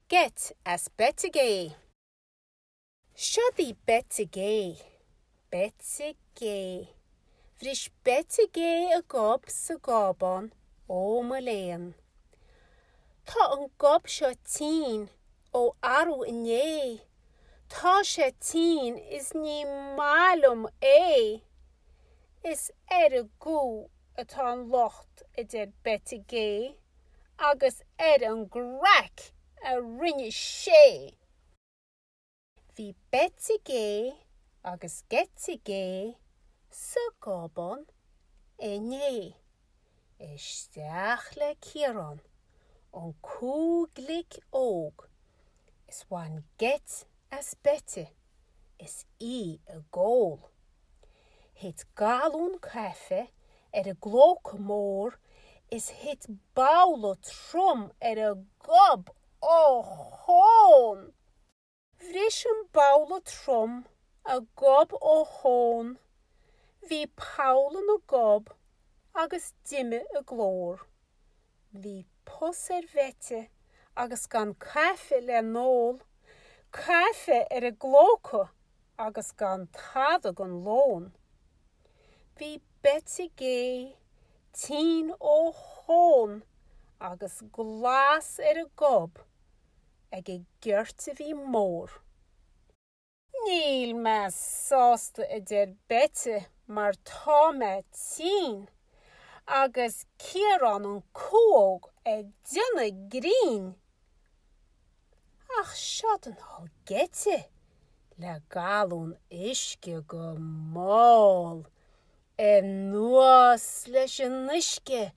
get as Betty gay. Shoddy Betty gay. Betty gay. Vrish Betty gay a gob sa gobon o Malayan. Tá an gob seo teen o arw in ye. Tá sé teen is ní malum é. Is a goo atá an locht idir Betty gay. Agus an grac a rinne sé. Bhí Betty gay agus Getty gay sa gobon é. Isteach le Ciarán an cúglik óg. Is one get as Betty is a goal. Hit galún cafe a glóc mór is hit bála trom a gob ó hón. Bhris an bála trom a gob ó hón. Bhí Paula na gob agus dimme a glór. Bhí poservette agus gan cafe le nól. Cafe a glóca agus gan tada gan lón. Bhí Betty gay teen ó hón agus glas a gob ag gyrte bhí mór. Níl me sásta idir Betty mar tá me teen agus Ciarán an cúg dinne grín. Ach siod an hol Getty le galún isce go mál. Nuas leis an isce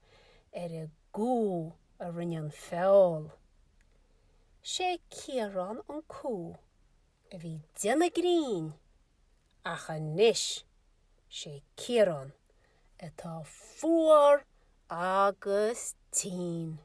a gú a rinne fáil. Sé Ciarán an cú a bhí dinne grín. Ach a niis sé Ciarán atá fuór agus teen.